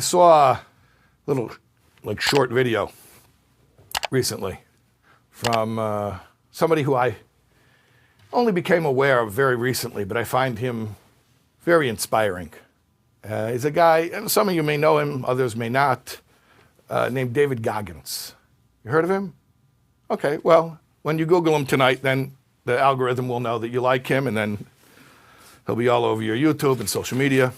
saw a little, short video recently from somebody who I only became aware of very recently, but I find him very inspiring. He's a guy, and some of you may know him, others may not, named David Goggins. You heard of him? Okay, well, when you Google him tonight, then the algorithm will know that you like him, and then he'll be all over your YouTube and social media.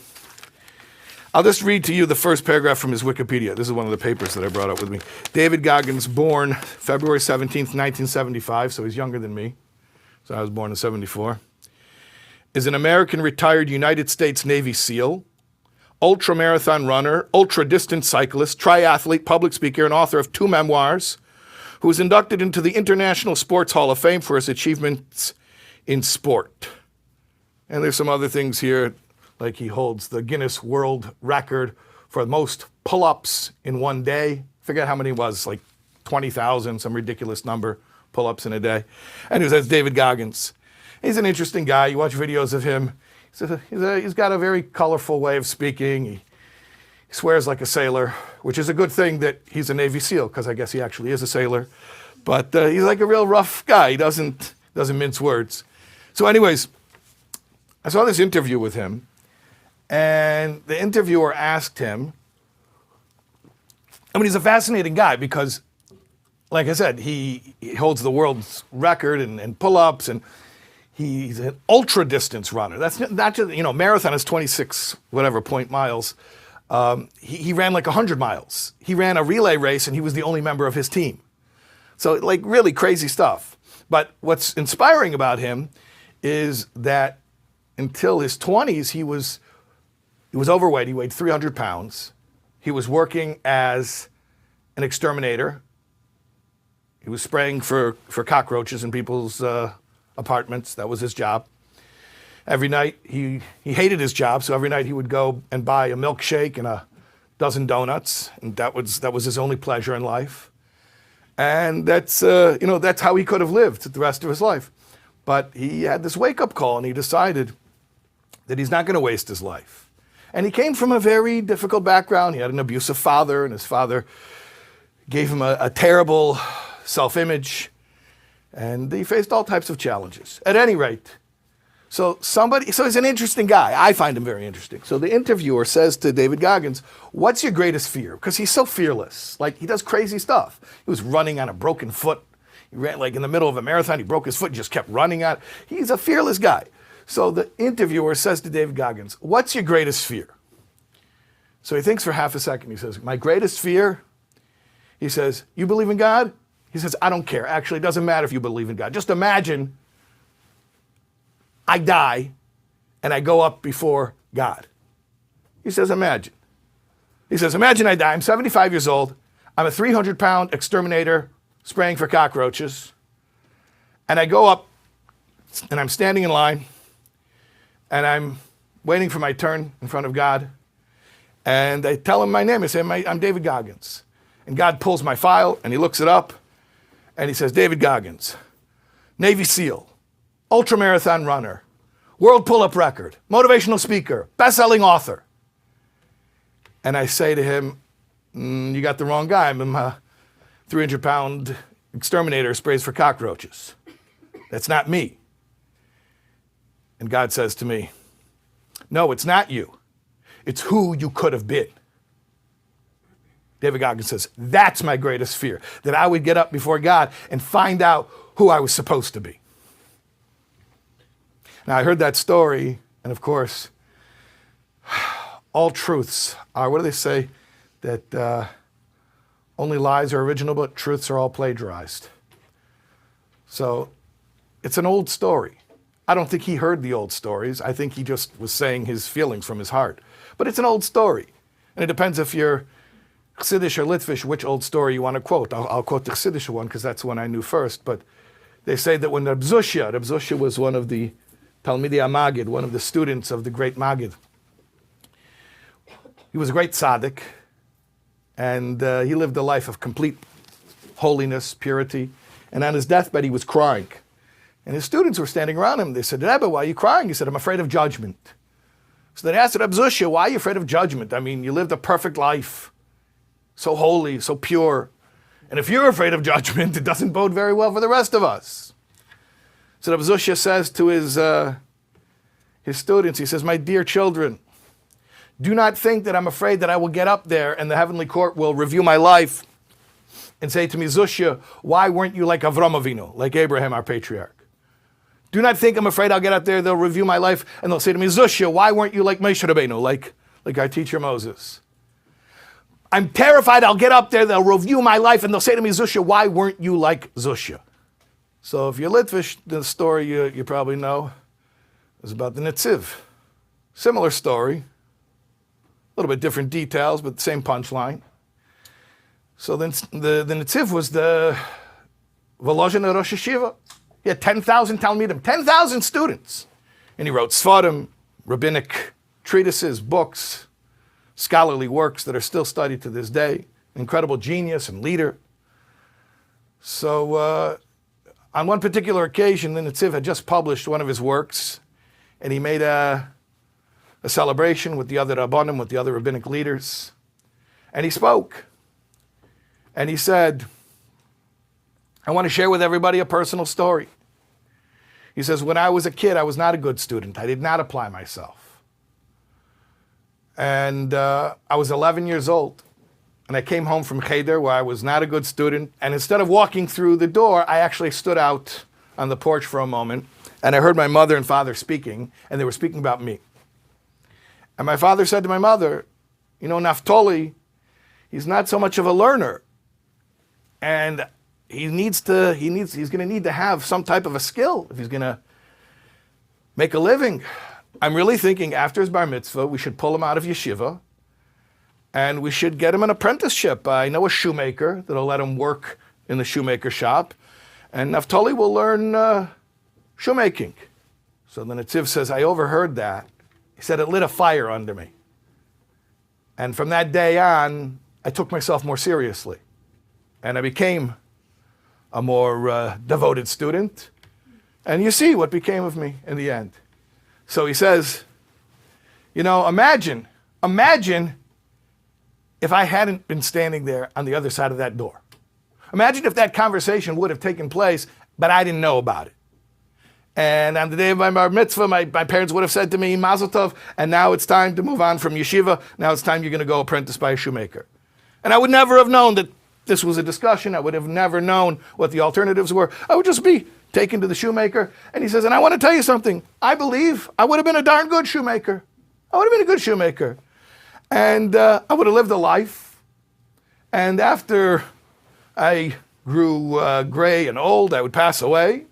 I'll just read to you the first paragraph from his Wikipedia. This is one of the papers that I brought up with me. David Goggins, born February 17th, 1975, so he's younger than me. So I was born in 74. Is an American retired United States Navy SEAL, ultramarathon runner, ultra-distance cyclist, triathlete, public speaker, and author of 2 memoirs, who was inducted into the International Sports Hall of Fame for his achievements in sport. And there's some other things here, like he holds the Guinness World Record for the most pull-ups in one day. Forget how many it was, like 20,000, some ridiculous number, pull-ups in a day. And that's David Goggins. He's an interesting guy. You watch videos of him. He's got a very colorful way of speaking. He swears like a sailor, which is a good thing that he's a Navy SEAL, because I guess he actually is a sailor. But he's like a real rough guy. He doesn't mince words. So anyways, I saw this interview with him, and the interviewer asked him, he's a fascinating guy because, like I said, he holds the world's record in pull-ups, and he's an ultra-distance runner. That's not just, marathon is 26 point miles. He ran like 100 miles. He ran a relay race, and he was the only member of his team. So, really crazy stuff. But what's inspiring about him is that until his 20s, he was overweight. He weighed 300 pounds. He was working as an exterminator. He was spraying for cockroaches in people's apartments. That was his job. Every night, he hated his job, so every night he would go and buy a milkshake and a dozen donuts, and that was his only pleasure in life. And that's how he could have lived the rest of his life. But he had this wake-up call, and he decided that he's not going to waste his life. And he came from a very difficult background. He had an abusive father, and his father gave him a terrible self-image, and he faced all types of challenges. At any rate, so he's an interesting guy. I find him very interesting. So the interviewer says to David Goggins, "What's your greatest fear?" Because he's so fearless. He does crazy stuff. He was running on a broken foot. He ran in the middle of a marathon. He broke his foot and just kept running at it. He's a fearless guy. So the interviewer says to David Goggins, "What's your greatest fear?" So he thinks for half a second. He says, "My greatest fear?" He says, "You believe in God?" He says, "I don't care. Actually, it doesn't matter if you believe in God. Just imagine I die and I go up before God." He says, "Imagine." He says, "Imagine I die. I'm 75 years old. I'm a 300-pound exterminator spraying for cockroaches. And I go up and I'm standing in line and I'm waiting for my turn in front of God. And I tell him my name. I say, I'm David Goggins. And God pulls my file and he looks it up and he says, David Goggins, Navy SEAL, ultramarathon runner, world pull-up record, motivational speaker, best-selling author." And I say to him, "You got the wrong guy. I'm a 300-pound exterminator sprays for cockroaches. That's not me." And God says to me, "No, it's not you. It's who you could have been." David Goggins says, "That's my greatest fear, that I would get up before God and find out who I was supposed to be." Now, I heard that story, and of course, all truths are, what do they say? That only lies are original, but truths are all plagiarized. So it's an old story. I don't think he heard the old stories. I think he just was saying his feelings from his heart. But it's an old story. And it depends if you're Chasidic or Litvish, which old story you want to quote. I'll quote the Chasidic one because that's the one I knew first. But they say that when Zusya was one of the Talmidei HaMagid, one of the students of the great Magid. He was a great tzaddik, and he lived a life of complete holiness, purity. And on his deathbed, he was crying. And his students were standing around him. They said, "Rebbe, why are you crying?" He said, "I'm afraid of judgment. So they asked Rabbi Zusya, why are you afraid of judgment? I mean, you lived a perfect life, so holy, so pure. And if you're afraid of judgment, it doesn't bode very well for the rest of us. So Rabbi Zusya says to his students, he says, my dear children, do not think that I'm afraid that I will get up there and the heavenly court will review my life and say to me, Zusya, why weren't you like Avram Avinu, like Abraham, our patriarch? Do not think I'm afraid I'll get up there, they'll review my life, and they'll say to me, Zusya, why weren't you like Moshe Rabbeinu, like our teacher Moses? I'm terrified I'll get up there, they'll review my life, and they'll say to me, Zusya, why weren't you like Zusya? So if you're Litvish, the story you probably know is about the Netziv. Similar story, a little bit different details, but the same punchline. So then the Netziv was the Volozhin Rosh Yeshiva. He had 10,000 Talmidim, 10,000 students. And he wrote Sfarim, rabbinic treatises, books, scholarly works that are still studied to this day. Incredible genius and leader. So on one particular occasion, the Netziv had just published one of his works, and he made a celebration with the other Rabbanim, with the other rabbinic leaders. And he spoke. And he said, I want to share with everybody a personal story. He says, when I was a kid, I was not a good student. I did not apply myself. And I was 11 years old. And I came home from Cheder, where I was not a good student. And instead of walking through the door, I actually stood out on the porch for a moment. And I heard my mother and father speaking, and they were speaking about me. And my father said to my mother, you know, Naftali, he's not so much of a learner. And he's going to need to have some type of a skill if he's going to make a living. I'm really thinking after his bar mitzvah, we should pull him out of yeshiva and we should get him an apprenticeship. I know a shoemaker that'll let him work in the shoemaker shop, and Naftali will learn shoemaking. So the Netziv says, I overheard that. He said, it lit a fire under me. And from that day on, I took myself more seriously. And I became a more devoted student. And you see what became of me in the end. So he says, you know, imagine if I hadn't been standing there on the other side of that door. Imagine if that conversation would have taken place, but I didn't know about it. And on the day of my bar mitzvah, my parents would have said to me, Mazel Tov, and now it's time to move on from yeshiva. Now it's time you're going to go apprentice by a shoemaker. And I would never have known that this was a discussion. I would have never known what the alternatives were. I would just be taken to the shoemaker. And he says, and I want to tell you something. I believe I would have been a darn good shoemaker. I would have been a good shoemaker. And I would have lived a life. And after I grew gray and old, I would pass away.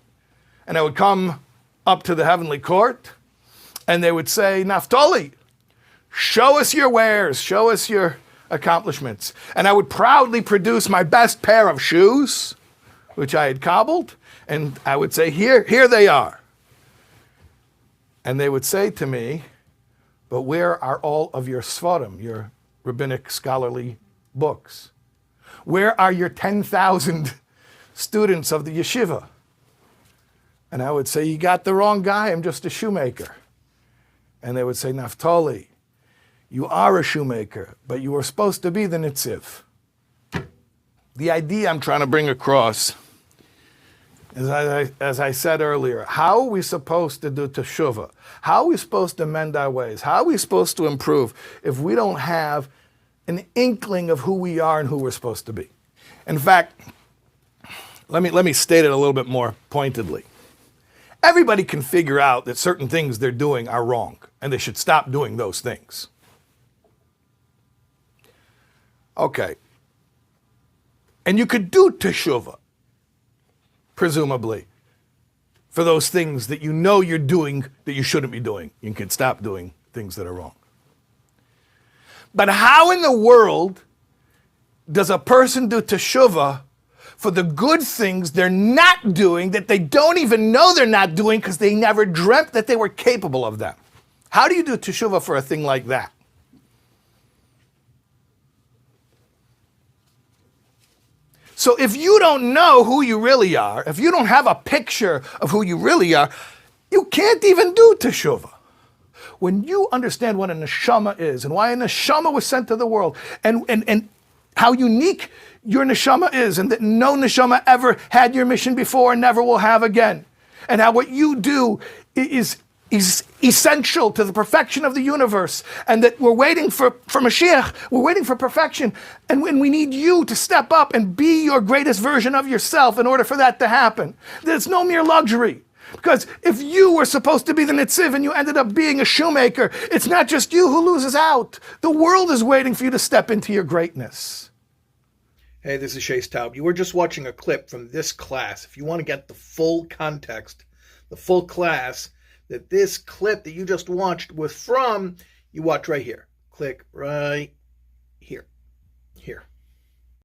And I would come up to the heavenly court. And they would say, Naftali, show us your wares. Show us your accomplishments. And I would proudly produce my best pair of shoes, which I had cobbled, and I would say, here they are. And they would say to me, but where are all of your Sfarim, your rabbinic scholarly books? Where are your 10,000 students of the yeshiva? And I would say, you got the wrong guy, I'm just a shoemaker. And they would say, Naftali, you are a shoemaker, but you were supposed to be the Netziv. The idea I'm trying to bring across is, as I said earlier, how are we supposed to do TESHUVAH? How are we supposed to mend our ways? How are we supposed to improve if we don't have an inkling of who we are and who we're supposed to be? In fact, let me state it a little bit more pointedly. Everybody can figure out that certain things they're doing are wrong, and they should stop doing those things. Okay. And you could do TESHUVAH, presumably, for those things that you know you're doing that you shouldn't be doing. You can stop doing things that are wrong. But how in the world does a person do TESHUVAH for the good things they're not doing that they don't even know they're not doing because they never dreamt that they were capable of them? How do you do TESHUVAH for a thing like that? So if you don't know who you really are, if you don't have a picture of who you really are, you can't even do TESHUVAH. When you understand what a neshama is and why a neshama was sent to the world and how unique your neshama is and that no neshama ever had your mission before and never will have again, and how what you do is essential to the perfection of the universe, and that we're waiting for Mashiach, we're waiting for perfection, and when we need you to step up and be your greatest version of yourself in order for that to happen. That it's no mere luxury. Because if you were supposed to be the Netziv and you ended up being a shoemaker, it's not just you who loses out. The world is waiting for you to step into your greatness. Hey, this is Shais Taub. You were just watching a clip from this class. If you want to get the full context, the full class that this clip that you just watched was from, you watch right here. Click right